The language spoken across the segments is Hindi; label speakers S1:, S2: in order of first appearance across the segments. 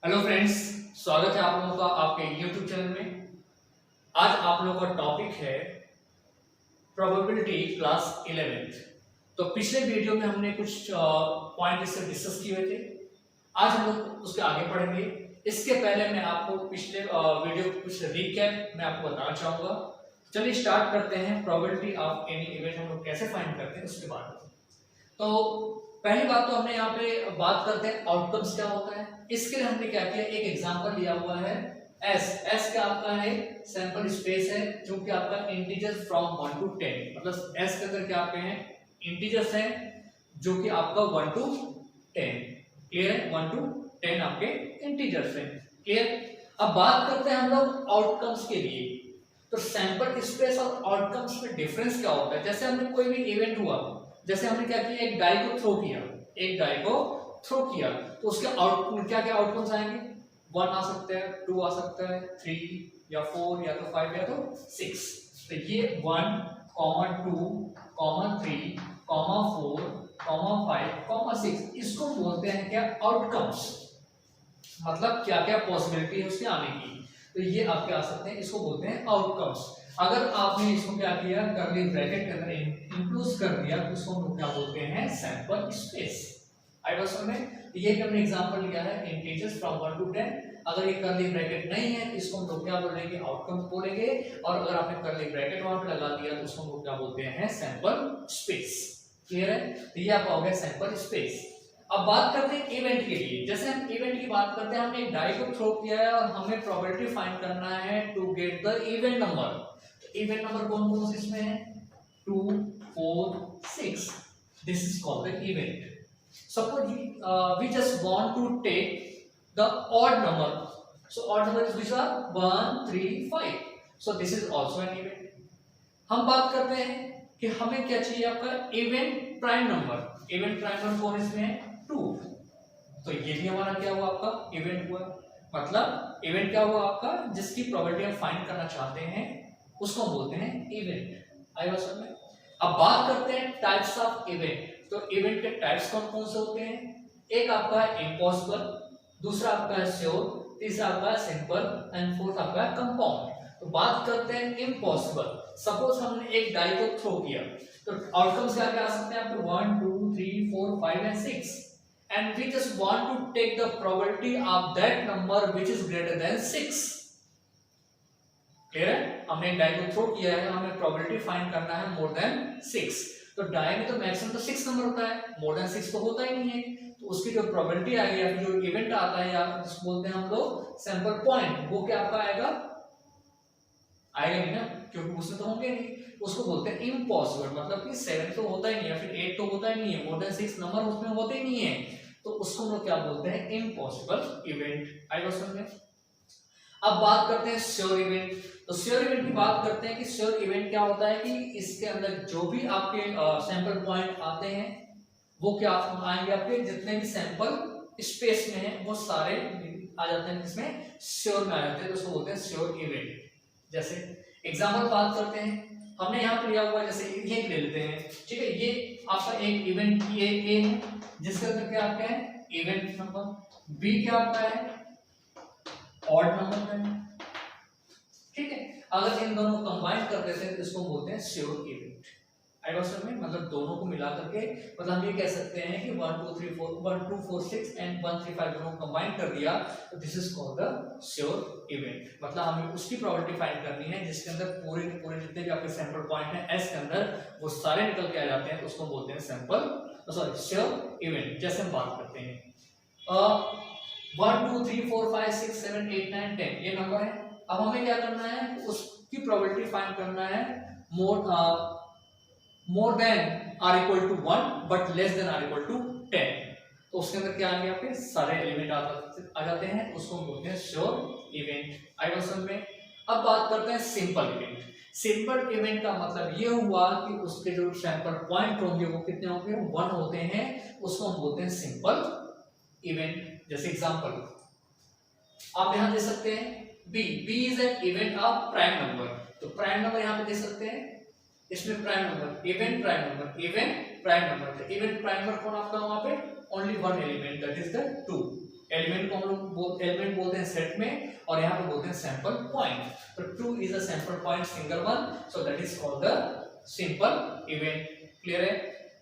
S1: हेलो फ्रेंड्स, स्वागत है आप लोगों का आपके YouTube चैनल में। आज आप लोगों का टॉपिक है प्रोबेबिलिटी क्लास 11th। तो पिछले वीडियो में हमने कुछ पॉइंट इससे डिस्कस किए हुए थे। आज हम लोग उसके आगे पढ़ेंगे। इसके पहले मैं आपको पिछले वीडियो कुछ रिकैप मैं आपको बताना चाहूँगा। चलिए स्टार्ट करते हैं। प्रोबेबिलिटी ऑफ एनी इवेंट हम लोग कैसे फाइंड करते हैं उसके बाद। तो पहली बात तो हमने यहाँ पे बात करते हैं आउटकम्स क्या होता है। इसके लिए हमने क्या किया, एक एग्जांपल लिया हुआ है एस क्या आपका है, सैंपल स्पेस है जो कि आपका इंटीजर्स फ्रॉम 1 to 10, मतलब एस के अंदर क्या आपके हैं इंटीजर्स हैं जो कि आपका 1 to 10। क्लियर है, 1 to 10 आपके इंटीजर्स हैं। क्लियर। अब बात करते हैं हम लोग आउटकम्स के लिए। तो सैंपल स्पेस और आउटकम्स में डिफरेंस क्या होता है। जैसे हमने कोई भी इवेंट हुआ, जैसे हमने क्या किया, एक डाई को थ्रो किया, एक डाई को थ्रो किया, तो उसके आउटपुट क्या क्या आउटकम्स आएंगे, 1 आ सकता है, 2 आ सकता है, 3 या 4 या तो 5 या तो 6। तो ये 1, 2, 3, 4, 5, 6 इसको बोलते हैं क्या, आउटकम्स। मतलब क्या क्या पॉसिबिलिटी है उसके आने की। तो ये आपके आ सकते हैं, इसको बोलते हैं आउटकम्स। अगर आपने इसको क्या किया, कर्ली ब्रैकेट के अंदर इंक्लूड कर दिया तो उसको हम क्या बोलते हैं, सैंपल स्पेस। आई बात समझ में। ये हमने एग्जांपल लिया है इंटीजर्स फ्रॉम 1 to 10। अगर ये कर्ली ब्रैकेट नहीं है तो इसको हम लोग क्या बोलेंगे, आउटकम्स बोलेंगे। और अगर आपने कर्ली ब्रैकेट वहां पे लगा दिया तो उसको हम लोग क्या बोलते हैं, सैंपल स्पेस। क्लियर है। तो ये आपका हो गया सैंपल स्पेस। अब बात करते हैं इवेंट के लिए। जैसे हम इवेंट की बात करते हैं, हमने एक डाई को थ्रो किया है और हमें प्रोबेबिलिटी फाइंड करना है to get the even number. तो इवेंट नंबर कौन कौन से इसमें है, 2, 4, 6। This is called the event. Suppose we just want to take the odd number. So odd number is which are 1, 3, 5। So this is also an event. हम बात करते हैं कि हमें क्या चाहिए, आपका even prime number. Even prime number कौन इसमें है, 2। तो ये भी हमारा क्या हुआ, आपका इवेंट हुआ। मतलब इवेंट क्या हुआ आपका, जिसकी प्रोबेबिलिटी हम फाइंड करना चाहते हैं उसको हम बोलते हैं इवेंट। आई बात समझ में। अब बात करते हैं टाइप्स ऑफ इवेंट। तो इवेंट के टाइप्स कौन कौन से होते हैं। एक आपका है इम्पॉसिबल, दूसरा आपका है श्योर, तीसरा आपका है सिंपल एंड फोर्थ आपका है कंपाउंड। तो बात करते हैं इम्पॉसिबल। सपोज हमने एक डाई को थ्रो किया तो आउटकम्स क्या क्या आ सकते हैं आपके, 1, 2, 3, 4, 5 and 6। and we just want to take the probability of that number which is greater than 6। Clear है। हमने एक डाई को थ्रो किया है, हमें प्रोबेबिलिटी फाइंड करना है मोर देन 6। तो डाई में तो मैक्सिमम तो 6 नंबर होता है, मोर देन 6 तो होता ही नहीं है। तो उसकी जो प्रोबेबिलिटी आएगी या फिर जो इवेंट आता है या जिसको बोलते हैं हम लोग सैंपल पॉइंट, वो क्या आपका आएगा, आएगा नहीं ना, क्योंकि उसमें तो होंगे नहीं। उसको बोलते हैं इम्पॉसिबल। मतलब कि 7 तो होता ही नहीं है, फिर 8 तो होता ही नहीं है, मोर देन 6 नंबर उसमें होते ही नहीं है। तो उसको हम लोग क्या बोलते हैं, इम्पॉसिबल इवेंट। आई बात समझ में। अब बात करते हैं श्योर इवेंट। तो श्योर इवेंट की बात करते हैं कि श्योर इवेंट क्या होता है कि इसके अंदर जो भी आपके सैंपल पॉइंट आते हैं वो क्या आएंगे, आपके जितने भी सैंपल स्पेस में है वो सारे आ जाते हैं, इसमें श्योर में आ जाते हैं। तो उसको बोलते हैं श्योर इवेंट। जैसे एग्जाम्पल बात करते हैं, हमने यहाँ पर लिया हुआ है, जैसे ये ले लेते हैं, ठीक है। ये आपका एक इवेंट ए है जिसके अंदर क्या आपका है, इवेंट नंबर। बी क्या आपका है, ऑड नंबर है, ठीक है। अगर इन दोनों को कंबाइन कर देते हैं तो इसको बोलते हैं श्योर इवेंट। आई बात समझ में। मतलब दोनों को मिला करके, मतलब हम ये कह सकते हैं कि 1, 2, 3, 4, 1, 2, 4, 6 एंड 1, 3, 5 दोनों को कंबाइन कर दिया तो this is called the sure event. मतलब हमें उसकी प्रोबेबिलिटी फाइंड करनी है जिसके अंदर पूरे के पूरे जितने भी आपके सैंपल पॉइंट हैं एस के अंदर वो सारे निकल के आ जाते हैं, तो उसको बोलते हैं सैंपल सॉरी श्योर इवेंट। जैसे हम बात करते हैं 1, 2, 3, 4, 5, 6, 7, 8, 9, 10 ये नंबर है। अब हमें क्या करना है, उसकी प्रोबेबिलिटी फाइंड करना है more than or equal to 1 but less than or equal to 10। तो उसके अंदर क्या आएंगे, आपके सारे एलिमेंट आ जाते हैं, उसको हम बोलते हैं श्योर इवेंट। आई बात समझ में। अब बात करते हैं सिंपल इवेंट। सिंपल इवेंट का मतलब ये हुआ कि उसके जो सैंपल पॉइंट होंगे वो कितने होंगे, 1 होते हैं, उसको हम बोलते हैं सिंपल इवेंट। जैसे एग्जांपल आप यहां दे सकते हैं B is an event of prime number. तो प्राइम नंबर यहां पे दे सकते हैं, इसमें prime number, even prime number, even prime number. तो इवेंट प्राइम नंबर कौन आपका वहां पे, only one element that is the 2 element को हम लोग एलिमेंट बोलते हैं सेट में, और यहाँ पे बोलते हैं सैंपल पॉइंट। तो 2 is a sample point single one, so that is called the simple event. Clear है?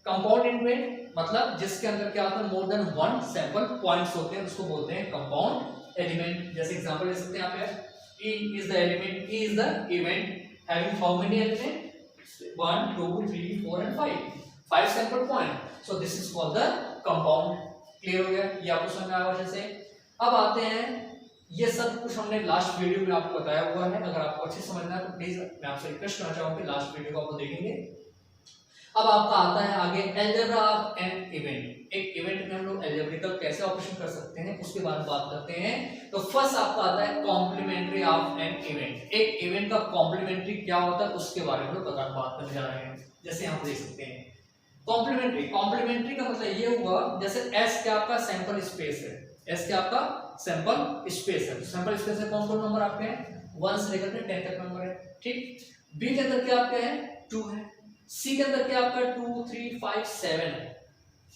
S1: कंपाउंड इवेंट मतलब जिसके अंदर क्या होता है, more then one sample points होते हैं, उसको बोलते हैं कंपाउंड एलिमेंट। जैसे एग्जांपल ले सकते हैं यहाँ पे, E is the element, E is the event having how many elements? 1, 2, 3, 4 and 5. 5 sample point. So this is called the compound. Clear हो गया? ये आपको समझ में आया अच्छे से? अब आते हैं, ये सब कुछ हमने लास्ट वीडियो में आपको बताया हुआ है। अगर आपको अच्छे समझना है तो प्लीज मैं आपसे रिक्वेस्ट करना चाहूंगा कि लास्ट वीडियो को आप देखेंगे। अब आपका आता है आगे अलजेब्रा ऑफ एन इवेंट। एक इवेंट में हम लोग अलजेब्रिकल कैसे ऑपरेशन कर सकते हैं उसके बारे में बात करते हैं। तो फर्स्ट आपका आता है कॉम्प्लीमेंट्री ऑफ एन इवेंट। एक इवेंट का कॉम्प्लीमेंट्री क्या होता है उसके बारे में बात करने जा रहे हैं। जैसे हम देख सकते हैं कॉम्प्लीमेंट्री, कॉम्प्लीमेंट्री का मतलब ये हुआ, जैसे एस क्या आपका सैंपल स्पेस है, एस क्या आपका सैंपल स्पेस है। सैंपल स्पेस में कौन कौन नंबर आपके हैं, 1 से लेकर के 10 तक नंबर है, ठीक। बी के अंदर क्या आपके हैं, 2 है। सी के अंदर क्या आपका 2, 3, 5, 7 है।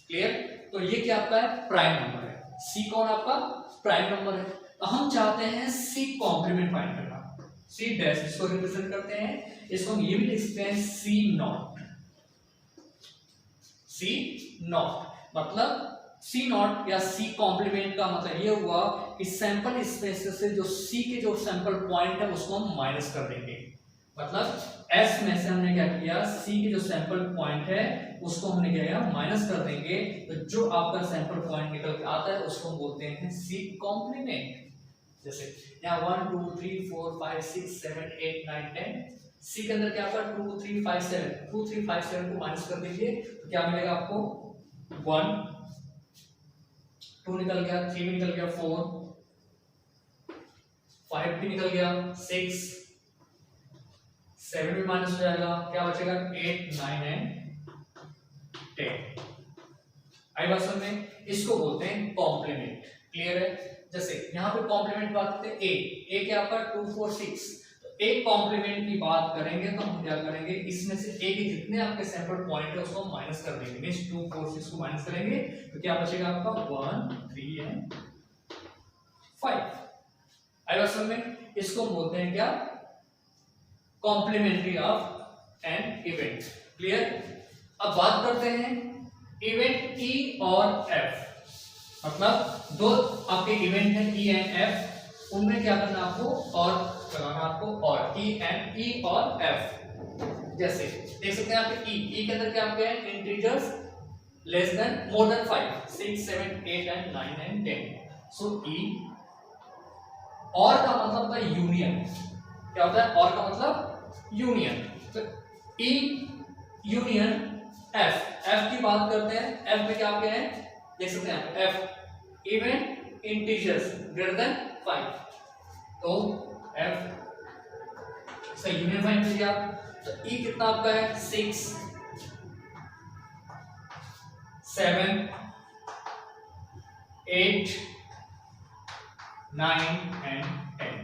S1: क्लियर? तो ये क्या आपका है, प्राइम नंबर है। सी कौन आपका प्राइम नंबर है। तो हम चाहते हैं सी कॉम्प्लीमेंट फाइंड करना, सी डैश इसको रिप्रेजेंट करते हैं, इसको हम ये भी लिख सकते हैं सी नॉट। सी नॉट मतलब सी नॉट या सी कॉम्प्लीमेंट का मतलब ये हुआ कि सैंपल स्पेस से जो सी के जो सैंपल पॉइंट है उसको हम माइनस कर देंगे। मतलब एस में से हमने क्या किया, सी के जो सैंपल पॉइंट है उसको हमने क्या किया, माइनस कर देंगे। तो जो आपका सैंपल पॉइंट निकल के आता है उसको हम बोलते हैं सी कॉम्प्लीमेंट। जैसे यहाँ 1, 2, 3, 4, 5, 6, 7, 8, 9, 10। सी के अंदर क्या आपका 2, 3, 5, 7, 2, 3, 5, 7 को माइनस कर दीजिए तो क्या मिलेगा आपको 1, 2 निकल गया, 3 निकल गया, 4, 5 भी निकल गया, 6, 7 भी माइनस हो जाएगा, क्या बचेगा 8, 9 एंड 10। आई बात समझ में? इसको बोलते हैं कॉम्प्लीमेंट। क्लियर है? जैसे यहाँ पे कॉम्प्लीमेंट बात करते हैं ए क्या आपका 2, 4, 6। तो एक कॉम्प्लीमेंट की बात करेंगे तो हम क्या करेंगे, इसमें से ए के जितने आपके सैंपल पॉइंट है उसको माइनस कर देंगे। मींस 2, 4, 6 को माइनस करेंगे तो क्या बचेगा आपका 1, 3 एंड 5। आई बात समझ में? इसको बोलते हैं क्या, complementary of an event. Clear? अब बात करते हैं इवेंट ई और एफ। मतलब दो आपके इवेंट हैं ई एंड एफ, उनमें क्या करना आपको, और लगाना आपको, और ई और एफ। जैसे देख सकते हैं आप ई के अंदर क्या आपके हैं, integers less than more than 5, 6, 7, 8 and 9 and 10। सो ई और का मतलब होता है यूनियन। क्या होता है और का मतलब यूनियन। तो ई यूनियन एफ, एफ की बात करते हैं। एफ में क्या आपके हैं, देख सकते हैं F event integers greater than 5। तो एफ से यूनियन फाइंड कीजिए आप। तो ई कितना आपका है, 6, 7, 8, 9 एंड 10।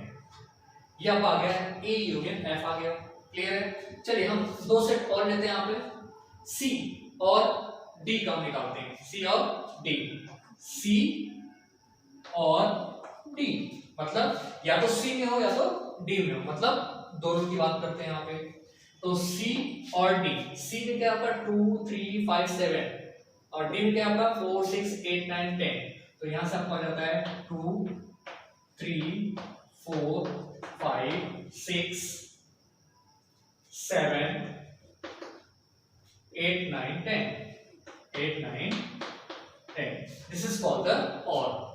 S1: ये अब आ गया है ए यूनियन एफ आ गया। क्लियर है? चलिए हम दो सेट और लेते हैं यहाँ पे, सी और डी का हम निकालते हैं। सी और डी, सी और डी मतलब या तो सी में हो या तो डी में हो, मतलब दोनों की बात करते हैं यहाँ पे। तो सी और डी, सी में क्या आपका 2, 3, 5, 7 और डी में क्या आपका 4, 6, 8, 9, 10। तो यहां से आपको आ जाता है 2, 3, 4, 5, 6, 7, 8, 9, 10, 8, 9, 10। दिस इज कॉल्ड द और।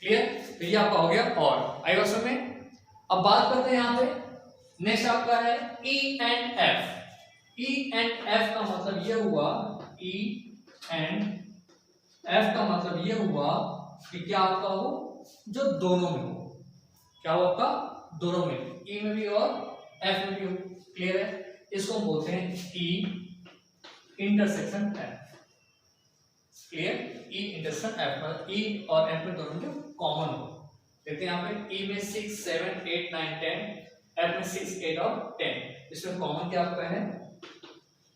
S1: क्लियर? तो ये आपका हो गया और। आई बात में? अब बात करते हैं यहाँ पे नेक्स्ट आपका है ई and F. E and F का मतलब ये हुआ, ई एंड एफ का मतलब ये हुआ कि क्या आपका हो, जो दोनों में हो। क्या हो आपका, दोनों में, ई में भी और एफ में भी हो। क्लियर है? इसको हम बोलते हैं E intersection F. Clear? E intersection F मतलब ई और एफ में दोनों में कॉमन हो। देखते हैं यहाँ पे ई में 6, 7, 8, 9, 10, एफ में 6, 8 और 10। इसमें कॉमन क्या आपका है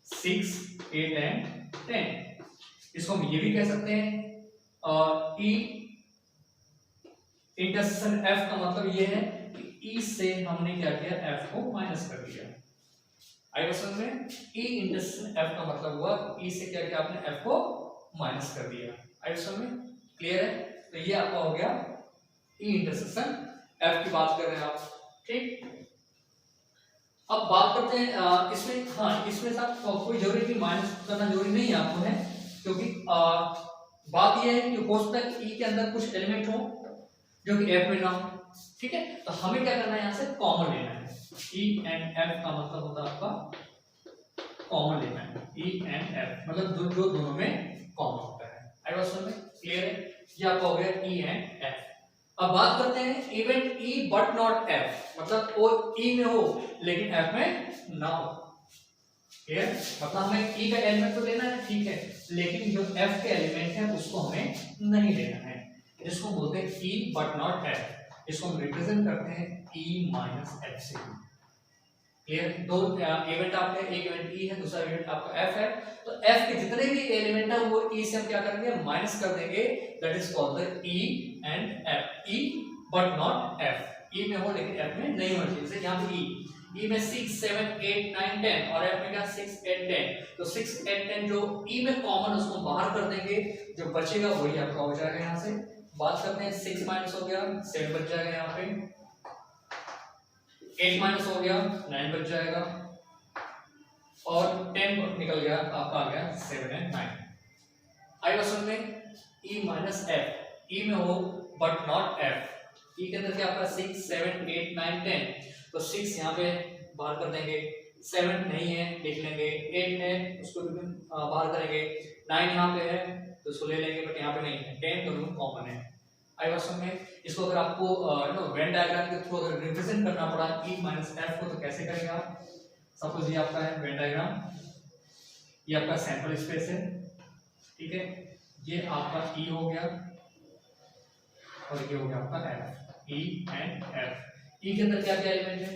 S1: 6, 8 एंड 10। इसको हम ये भी कह सकते हैं ई इंटरसेक्शन एफ का मतलब ये है कि ई से हमने क्या किया, एफ को माइनस कर दिया। आई बात समझ में? ई इंटरसेक्शन एफ का मतलब हुआ ई से क्या किया आपने, एफ को माइनस कर दिया। आई बात समझ में? क्लियर है? तो ये आपका हो गया ई इंटरसेक्शन एफ की बात कर रहे हैं आप, ठीक। अब बात करते हैं इसमें, हाँ इसमें साथ कोई जरूरी नहीं, माइनस करना जरूरी नहीं है आपको, है क्योंकि बात यह है कि हो सकता है ई के अंदर कुछ एलिमेंट हो जो कि एफ में ना हो, ठीक है। तो हमें क्या करना है, यहाँ से कॉमन लेना है। ई एंड एफ का मतलब होता है आपका कॉमन लेना है। ई एंड एफ मतलब जो दोनों में कॉमन होता है। आई बात समझ में? क्लियर है? ये आपका हो गया ई एंड एफ। अब बात करते हैं even E but not F, मतलब वो ई में हो लेकिन एफ में ना हो। क्लियर? मतलब हमें ई का एलिमेंट तो लेना है, ठीक है, लेकिन जो एफ के एलिमेंट है उसको हमें नहीं लेना है। इसको बोलते हैं ई बट नॉट एफ। इसको हम रिप्रेजेंट करते हैं ई माइनस एफ से। क्लियर? दो इवेंट आपके, एक इवेंट ई है, दूसरा इवेंट आपका एफ है। तो एफ के जितने भी एलिमेंट है वो ई से हम क्या करेंगे, माइनस कर देंगे। That is called the E and F. E but not F, E में हो लेकिन एफ में नहीं होना चाहिए। जैसे यहाँ पे ई में 6 7 8 9 10 और एफ में क्या 6 8 10। तो 6 8 10 जो ई में कॉमन उसको बाहर कर देंगे, जो बचेगा वही आपका हो जाएगा। यहाँ से बात करते हैं 6 माइनस हो गया 7 बच जाएगा, यहाँ पे 8 माइनस हो गया 9 बच जाएगा, और 10 निकल गया आपका आ गया 7 एंड 9। आई बात समझ में? ई माइनस एफ, ई में हो बट नॉट एफ। ई के अंदर क्या आपका 6 7 8 9 10, तो 6 यहाँ पे बाहर कर देंगे, 7 नहीं है लिख लेंगे, 8 है उसको भी बाहर करेंगे, 9 यहाँ पे है तो उसको ले लेंगे बट यहाँ पे नहीं है, 10 दोनों कॉमन है। आई बात समझ में? इसको अगर आपको वेन डायग्राम के थ्रू अगर रिप्रेजेंट करना पड़ा ई माइनस एफ को तो कैसे करेंगे आप? सपोज ये आपका है वेन डायग्राम, ये आपका सैंपल स्पेस है, ठीक है, ये आपका ई हो गया और ये हो गया आपका F. E and F. E के अंदर क्या क्या एलिमेंट है,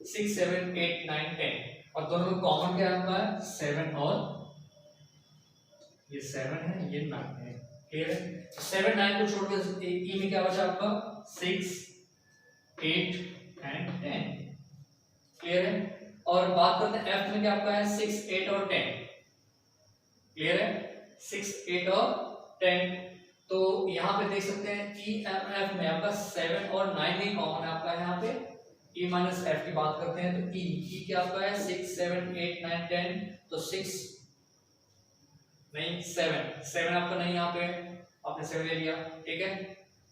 S1: 6 7 8 9 10 और दोनों में कॉमन क्या आपका है 7, और ये 7 है ये 9 है। क्लियर है? 7 9 को छोड़ के ई में क्या बचा आपका 6 8 एंड 10। क्लियर है? और बात करते हैं एफ में क्या आपका है 6 8 और 10। क्लियर है? 6 8 और 10। तो यहाँ पे देख सकते हैं ई एम एफ में आपका 7 और 9 ही कॉमन है आपका। यहाँ पे ई माइनस एफ की बात करते हैं तो ई क्या आपका है 6 7 8 9 10, तो 6 नहीं 7 आपका नहीं, यहाँ पे आपने 7 ले लिया, ठीक है,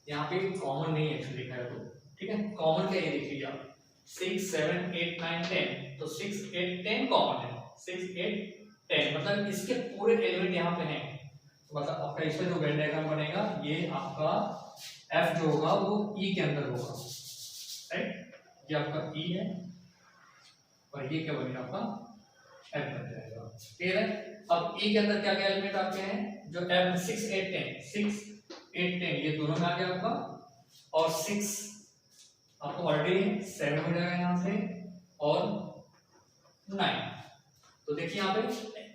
S1: यहाँ पे कॉमन नहीं एक्चुअली लिखा है तो, ठीक है, कॉमन क्या ये देख लीजिए आप 6 7 8 9 10, तो 6 8 10 कॉमन है, 6 8 10 मतलब इसके पूरे एलिमेंट यहाँ पे हैं। तो मतलब आपका इसमें जो वेन डायग्राम बनेगा ये आपका एफ जो होगा वो ई के अंदर होगा, राइट, ये आपका ई है और ये क्या बनेगा आपका एफ बन जाएगा। क्लियर है? अब ई के अंदर क्या क्या एलिमेंट आपके हैं, जो एफ 6 8 10 ये दोनों में आ गया आपका, और 6 आपको ऑलरेडी 7 हो जाएगा यहाँ से, और 9। तो देखिए यहाँ पे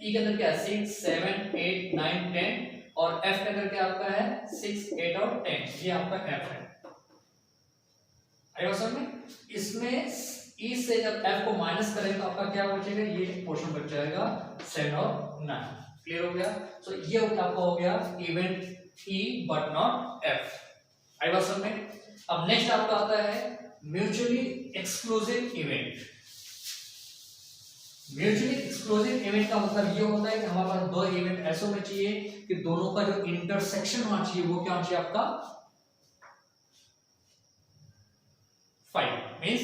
S1: ई के अंदर क्या है 6 7 8 9 10 और एफ के अंदर क्या आपका है 6 8 और 10, ये आपका एफ है। आई समझ में? इसमें ई से जब एफ को माइनस करें तो आपका क्या बचेगा, ये पोर्शन बच जाएगा 7 और 9। क्लियर हो गया? तो ये आपका हो गया event E but not F. आई बात समझ में? अब नेक्स्ट आपका आता है mutually exclusive event. Mutually exclusive event का मतलब ये होता है कि हमारे पास दो इवेंट ऐसे होने चाहिए कि दोनों का जो इंटरसेक्शन होना चाहिए वो क्या होना चाहिए आपका 5, मींस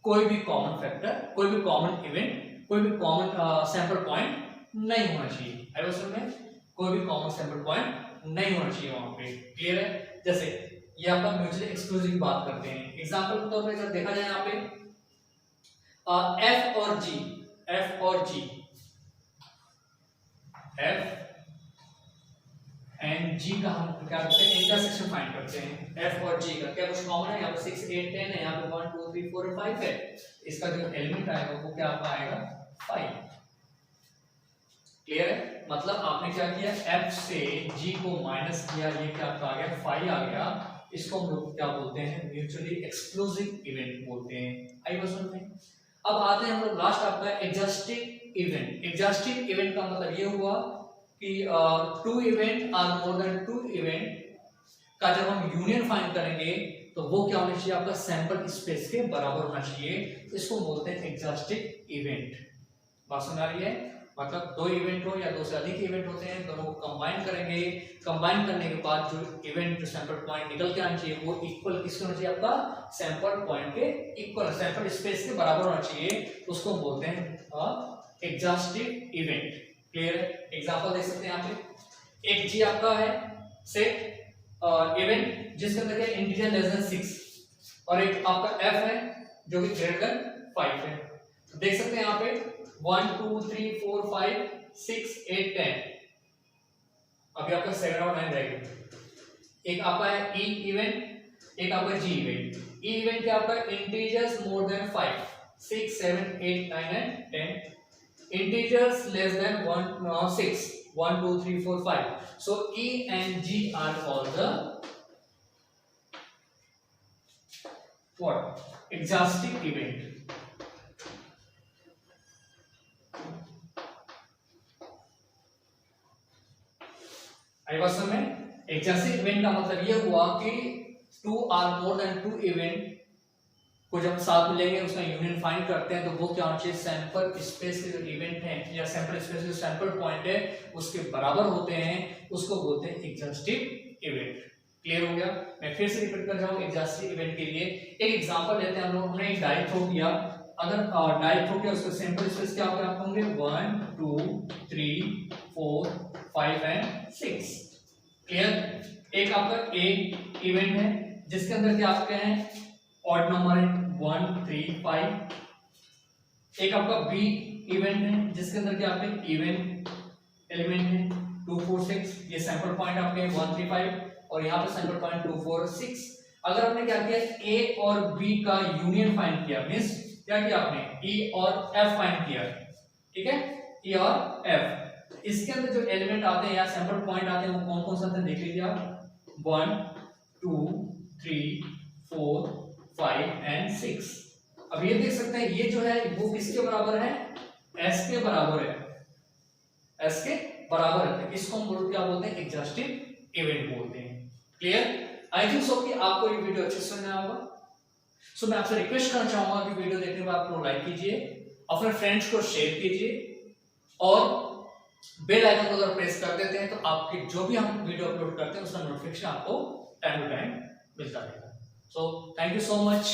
S1: कोई भी कॉमन फैक्टर, कोई भी कॉमन इवेंट, कोई भी कॉमन सैंपल पॉइंट नहीं होना चाहिए। आई बात समझ में? कोई भी कॉमन सैंपल पॉइंट नहीं होना चाहिए वहां पे। क्लियर है? जैसे ये आपका म्यूचुअली एक्सक्लूसिव की बात करते हैं, एग्जांपल के तौर पे अगर देखा जाए यहाँ पे एफ और जी, एफ एंड जी का हम क्या करते हैं इंटरसेक्शन फाइंड करते हैं। एफ और जी का क्या कुछ कॉमन है, यहाँ पे 6 8 10 है, यहाँ पे 1 2 3 4 और 5 है, इसका जो एलिमेंट आएगा वो क्या आपका आएगा 5। क्लियर है? मतलब आपने क्या किया एफ से जी को माइनस किया, ये क्या आपका आ गया 5 आ गया, इसको हम लोग क्या बोलते हैं, म्यूचुअली एक्सक्लूसिव इवेंट बोलते हैं। आई बात समझ में? अब आते हैं हम लोग लास्ट आपका एग्जॉस्टिव इवेंट। एग्जॉस्टिव इवेंट का मतलब ये हुआ कि two event or more than two event का जब हम यूनियन फाइंड करेंगे तो वो क्या होना चाहिए, आपका सैंपल स्पेस के बराबर होना चाहिए। इसको बोलते हैं एग्जॉस्टिव इवेंट। बात समझ आ रही है? मतलब दो इवेंट हो या दो से अधिक इवेंट होते हैं, दोनों को कंबाइन करेंगे, कंबाइन करने के बाद जो इवेंट जो सैंपल पॉइंट निकल के आना चाहिए वो इक्वल किसके होना चाहिए, आपका सैंपल पॉइंट के इक्वल, सैंपल स्पेस के बराबर होना चाहिए। उसको बोलते हैं एग्जॉस्टिव इवेंट। क्लियर है? एग्जांपल दे सकते हैं यहाँ पे। एक जी आपका है सेट इवेंट जिसके अंदर क्या इंटीजर लेस देन 6 और एक आपका एफ है जो कि ग्रेटर देन 5 है। तो देख सकते हैं यहाँ पे 1 2 3 4 5 6 8 10। अभी आपका 7 और 9 रहेगा। एक आपका है ई इवेंट, एक आपका जी इवेंट। ई इवेंट क्या आपका integers more than 5 6 7 8 9 and 10, integers less than 6 1 2 3 4 5. So E and G are all the what? Exhaustive event. आई बात समझ में? एग्जॉस्टिव इवेंट का मतलब ये हुआ कि two or more than two event को जब साथ में लेंगे उसका यूनियन फाइंड करते हैं तो वो क्या होना चाहिए, सैंपल स्पेस के जो इवेंट है या सैंपल स्पेस जो सैंपल पॉइंट है उसके बराबर होते हैं, उसको बोलते हैं एग्जॉस्टिव इवेंट। क्लियर हो गया? मैं फिर से रिपीट कर रहा हूं एग्जॉस्टिव इवेंट के लिए। एक एग्जांपल लेते हैं हम लोग। हमने एक डाई थ्रो किया, अगर डाई थ्रो किया उसके सैंपल स्पेस क्या होंगे 1 2 3 4 5 एंड 6। क्लियर? एक आपका ए इवेंट है जिसके अंदर क्या आपके हैं ऑड नंबर है 1 3 5। एक आपका बी इवेंट है जिसके अंदर क्या आपके इवेंट एलिमेंट है 2 4 6। ये सैंपल पॉइंट आपके 1 3 5 और यहाँ पे सैंपल पॉइंट 2 4 6। अगर आपने क्या किया ए और बी का यूनियन फाइंड किया, मींस क्या किया आपने ई और एफ फाइंड किया। ठीक है? ई और एफ, इसके अंदर जो एलिमेंट आते हैं या सैंपल पॉइंट आते हैं वो कौन कौन से आते हैं देख लीजिए आप। 1 2 3 4 5 एंड 6। अब ये देख सकते हैं ये जो है वो किसके बराबर है, एस के बराबर है, एस के बराबर है। इसको हम क्या बोलते हैं, एग्जॉस्टिव इवेंट बोलते हैं। क्लियर? आई थिंक सो कि आपको ये वीडियो अच्छे से समझ में आया होगा। सो मैं आपसे रिक्वेस्ट करना चाहूंगा कि वीडियो देखने के बाद आप लोग लाइक कीजिए, अपने फ्रेंड्स को शेयर कीजिए और बेल आइकन को अगर प्रेस कर देते हैं तो आपके जो भी हम वीडियो अपलोड करते हैं उसका नोटिफिकेशन आपको टाइम टू टाइम मिलता रहेगा। So thank you so much.